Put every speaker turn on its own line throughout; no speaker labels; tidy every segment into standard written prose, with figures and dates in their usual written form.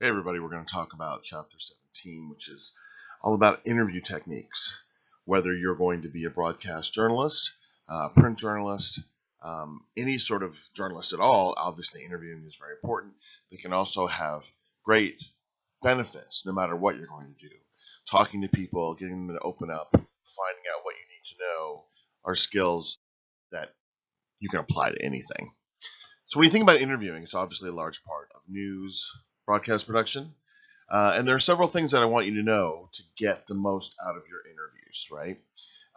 Hey everybody, we're going to talk about chapter 17, which is all about interview techniques. Whether you're going to be a broadcast journalist, print journalist, any sort of journalist at all, obviously interviewing is very important. They can also have great benefits no matter what you're going to do. Talking to people, getting them to open up, finding out what you need to know are skills that you can apply to anything. So when you think about interviewing, it's obviously a large part of news, broadcast production. And there are several things that I want you to know to get the most out of your interviews, right?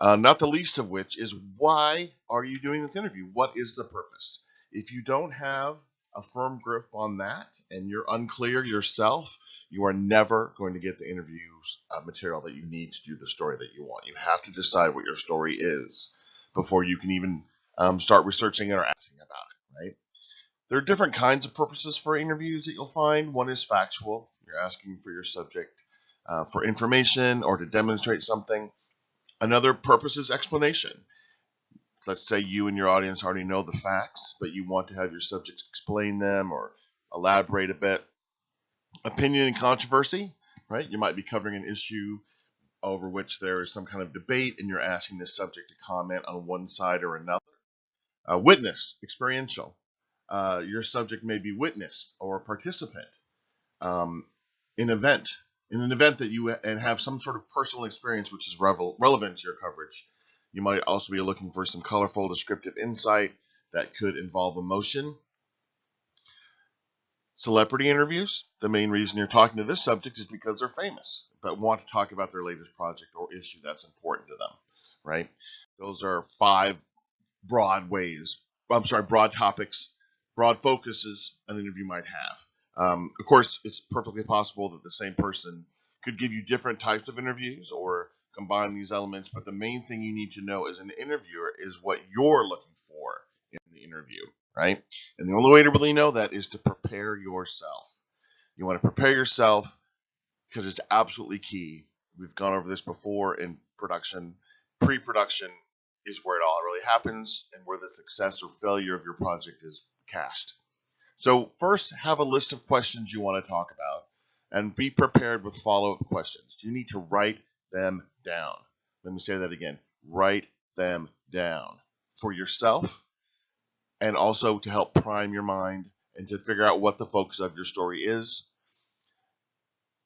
Not the least of which is, why are you doing this interview? What is the purpose? If you don't have a firm grip on that and you're unclear yourself, you are never going to get the interview material that you need to do the story that you want. You have to decide what your story is before you can even start researching it or asking about it, right? There are different kinds of purposes for interviews that you'll find. One is factual. You're asking for your subject for information or to demonstrate something. Another purpose is explanation. Let's say you and your audience already know the facts, but you want to have your subject explain them or elaborate a bit. Opinion and controversy, right? You might be covering an issue over which there is some kind of debate, and you're asking the subject to comment on one side or another. Witness, experiential. Your subject may be witness or participant in an event that you and have some sort of personal experience which is relevant to your coverage. You might also be looking for some colorful descriptive insight that could involve emotion. Celebrity interviews, the main reason you're talking to this subject is because they're famous, but want to talk about their latest project or issue that's important to them, right? Those are broad topics, broad focuses an interview might have. Of course, it's perfectly possible that the same person could give you different types of interviews or combine these elements, but the main thing you need to know as an interviewer is what you're looking for in the interview, right? And the only way to really know that is to prepare yourself. You want to prepare yourself because it's absolutely key. We've gone over this before in production. Pre-production is where it all really happens and where the success or failure of your project is cast. So first, have a list of questions you want to talk about and be prepared with follow-up questions. You need to write them down. Let me say that again. Write them down for yourself and also to help prime your mind and to figure out what the focus of your story is.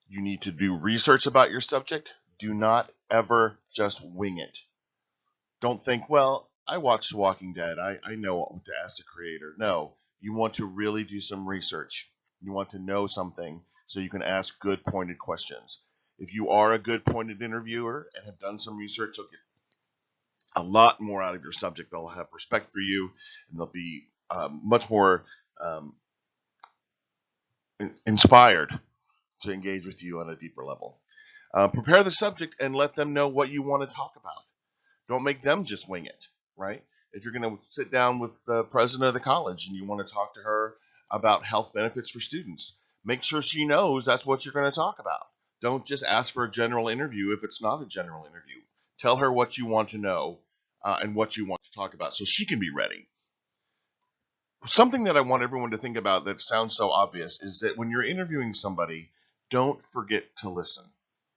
You need to do research about your subject. Do not ever just wing it. Don't think, well, I watched Walking Dead. I know what to ask the creator. No, you want to really do some research. You want to know something so you can ask good pointed questions. If you are a good pointed interviewer and have done some research, you'll get a lot more out of your subject. They'll have respect for you, and they'll be much more inspired to engage with you on a deeper level. Prepare the subject and let them know what you want to talk about. Don't make them just wing it, right? If you're going to sit down with the president of the college and you want to talk to her about health benefits for students, make sure she knows that's what you're going to talk about. Don't just ask for a general interview if it's not a general interview. Tell her what you want to know and what you want to talk about so she can be ready. Something that I want everyone to think about that sounds so obvious is that when you're interviewing somebody, don't forget to listen.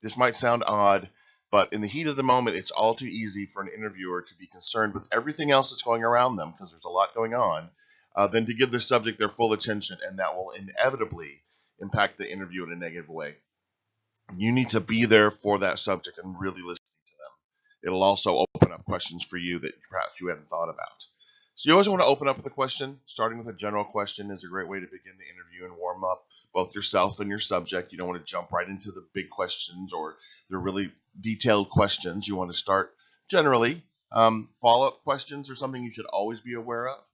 This might sound odd, but in the heat of the moment, it's all too easy for an interviewer to be concerned with everything else that's going around them, because there's a lot going on, than to give the subject their full attention, and that will inevitably impact the interview in a negative way. You need to be there for that subject and really listen to them. It'll also open up questions for you that perhaps you hadn't thought about. So you always want to open up with a question. Starting with a general question is a great way to begin the interview and warm up both yourself and your subject. You don't want to jump right into the big questions or the really detailed questions. You want to start generally. Follow-up questions are something you should always be aware of.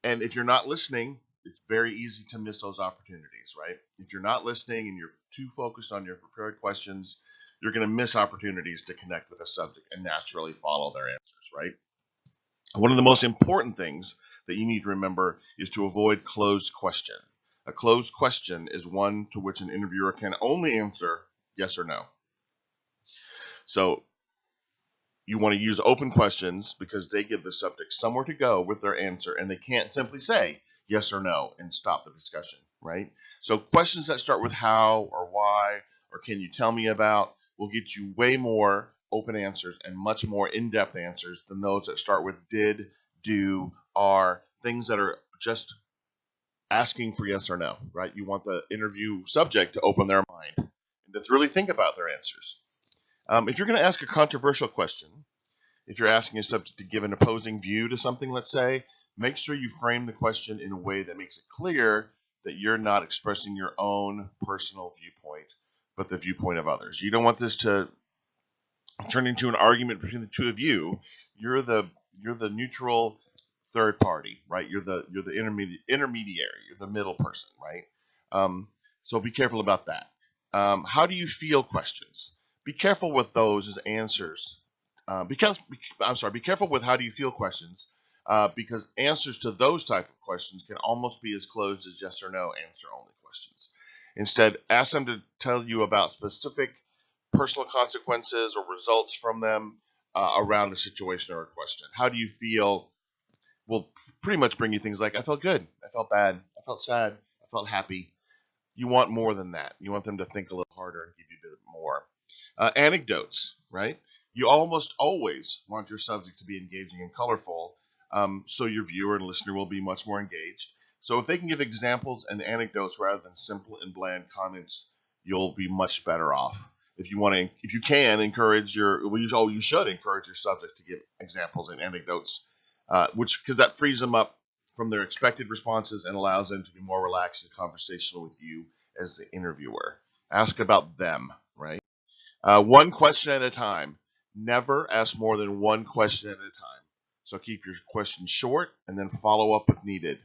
And if you're not listening, it's very easy to miss those opportunities, right? If you're not listening and you're too focused on your prepared questions, you're going to miss opportunities to connect with a subject and naturally follow their answers, right? One of the most important things that you need to remember is to avoid closed question. A closed question is one to which an interviewer can only answer yes or no. So you want to use open questions because they give the subject somewhere to go with their answer, and they can't simply say yes or no and stop the discussion. right? So questions that start with how or why or can you tell me about will get you way more open answers and much more in-depth answers than those that start with did, do, are, things that are just asking for yes or no, right? You want the interview subject to open their mind and to really think about their answers. If you're going to ask a controversial question, if you're asking a subject to give an opposing view to something, let's say, make sure you frame the question in a way that makes it clear that you're not expressing your own personal viewpoint, but the viewpoint of others. You don't want this to turn into an argument between the two of you. You're the neutral third party, right? You're the intermediary. You're the middle person, right? So be careful about that. How do you feel questions? Be careful with those as answers. Be careful with how do you feel questions, because answers to those type of questions can almost be as closed as yes or no answer only questions. Instead, ask them to tell you about specific personal consequences or results from them around a situation or a question. How do you feel? Will pretty much bring you things like I felt good, I felt bad, I felt sad, I felt happy. You want more than that. You want them to think a little harder and give you a bit more. Anecdotes, right? You almost always want your subject to be engaging and colorful, so your viewer and listener will be much more engaged. So if they can give examples and anecdotes rather than simple and bland comments, you'll be much better off. If you can encourage you should encourage your subject to give examples and anecdotes, because that frees them up from their expected responses and allows them to be more relaxed and conversational with you as the interviewer. Ask about them, right? One question at a time. Never ask more than one question at a time. So keep your questions short and then follow up if needed.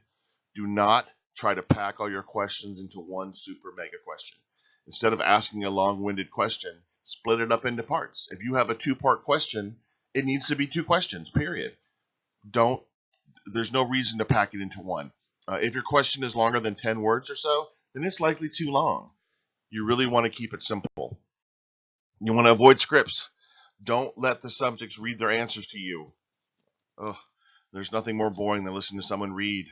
Do not try to pack all your questions into one super mega question. Instead of asking a long-winded question, split it up into parts. If you have a two-part question, it needs to be two questions, period. There's no reason to pack it into one. If your question is longer than 10 words or so, then it's likely too long. You really want to keep it simple. You want to avoid scripts. Don't let the subjects read their answers to you. Ugh, there's nothing more boring than listening to someone read.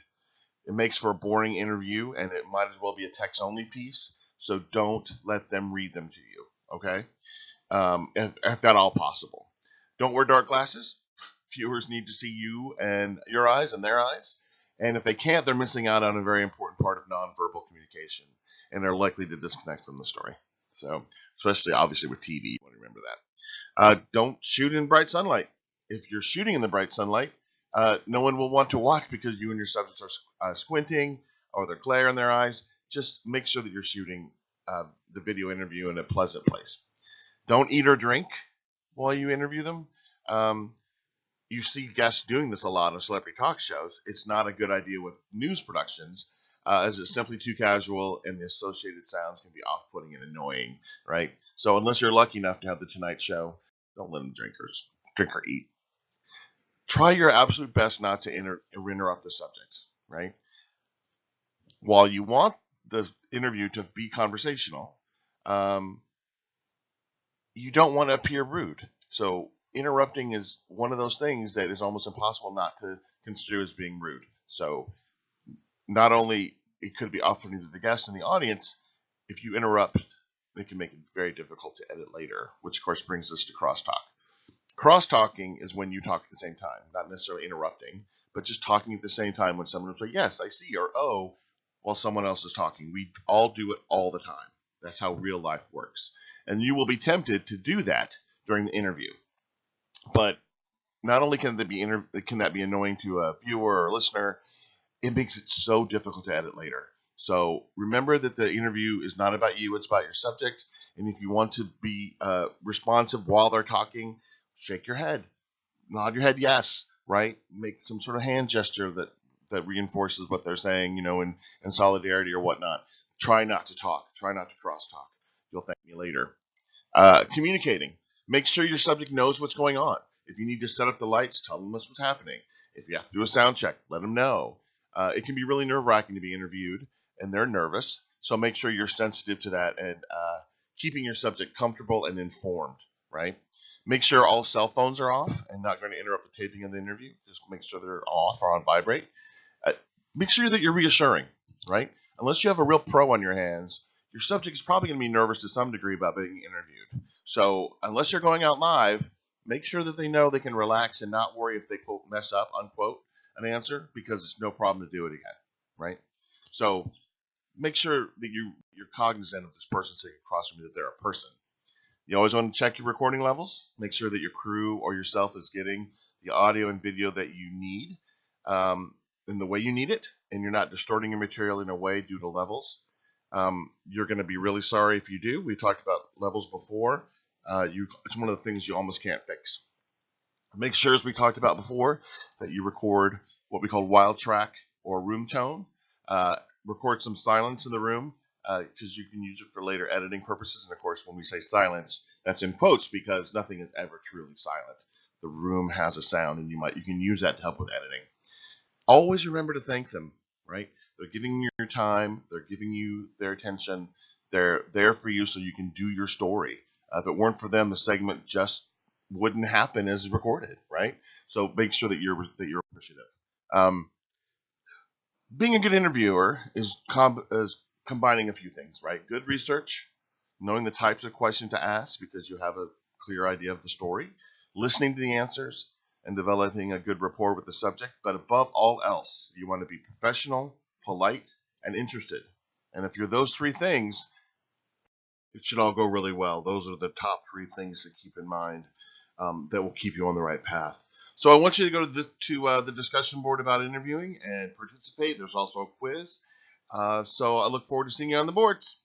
It makes for a boring interview, and it might as well be a text-only piece. So don't let them read them to you, okay? If at all possible. Don't wear dark glasses. Viewers need to see you and your eyes and their eyes. And if they can't, they're missing out on a very important part of nonverbal communication, and they're likely to disconnect from the story. So, especially obviously with TV, you want to remember that. Don't shoot in bright sunlight. If you're shooting in the bright sunlight, no one will want to watch because you and your subjects are squinting or there's glare in their eyes. Just make sure that you're shooting the video interview in a pleasant place. Don't eat or drink while you interview them. You see guests doing this a lot on celebrity talk shows. It's not a good idea with news productions, as it's simply too casual and the associated sounds can be off-putting and annoying, right? So unless you're lucky enough to have the Tonight Show, don't let them drink or eat. Try your absolute best not to interrupt the subject, right? While you want the interview to be conversational, you don't want to appear rude. So interrupting is one of those things that is almost impossible not to construe as being rude. So not only it could be off-putting to the guest and the audience, if you interrupt, it can make it very difficult to edit later, which of course brings us to crosstalk. Cross-talking is when you talk at the same time, not necessarily interrupting, but just talking at the same time when someone is like, yes, I see, or oh, while someone else is talking. We all do it all the time. That's how real life works. And you will be tempted to do that during the interview. But not only can that be annoying to a viewer or listener, it makes it so difficult to edit later. So remember that the interview is not about you, it's about your subject. And if you want to be responsive while they're talking, shake your head, nod your head yes, right? Make some sort of hand gesture that reinforces what they're saying, in solidarity or whatnot. Try not to talk. Try not to cross-talk. You'll thank me later. Communicating. Make sure your subject knows what's going on. If you need to set up the lights, tell them what's happening. If you have to do a sound check, let them know. It can be really nerve-wracking to be interviewed, and they're nervous. So make sure you're sensitive to that and keeping your subject comfortable and informed, right? Make sure all cell phones are off and not going to interrupt the taping of the interview. Just make sure they're off or on vibrate. Make sure that you're reassuring, right? unless you have a real pro on your hands, your subject is probably going to be nervous to some degree about being interviewed. So unless you're going out live, make sure that they know they can relax and not worry if they quote mess up unquote an answer, because it's no problem to do it again, right? So make sure that you're cognizant of this person sitting across from you, that they're a person. You always want to check your recording levels. Make sure that your crew or yourself is getting the audio and video that you need in the way you need it, and you're not distorting your material in a way due to levels. You're going to be really sorry if you do. We talked about levels before. It's one of the things you almost can't fix. Make sure, as we talked about before, that you record what we call wild track or room tone. Record some silence in the room, because you can use it for later editing purposes. And of course, when we say silence, that's in quotes, because nothing is ever truly silent. The room has a sound, and you can use that to help with editing. Always remember to thank them, right? They're giving you your time. They're giving you their attention. They're there for you so you can do your story. If it weren't for them, the segment just wouldn't happen as recorded, right? So make sure that you're appreciative. Being a good interviewer is combining a few things, right? Good research, knowing the types of questions to ask because you have a clear idea of the story, listening to the answers, and developing a good rapport with the subject. But above all else, you want to be professional, polite, and interested. And if you're those three things, it should all go really well. Those are the top three things to keep in mind that will keep you on the right path. So I want you to go to the discussion board about interviewing and participate. There's also a quiz. So I look forward to seeing you on the boards.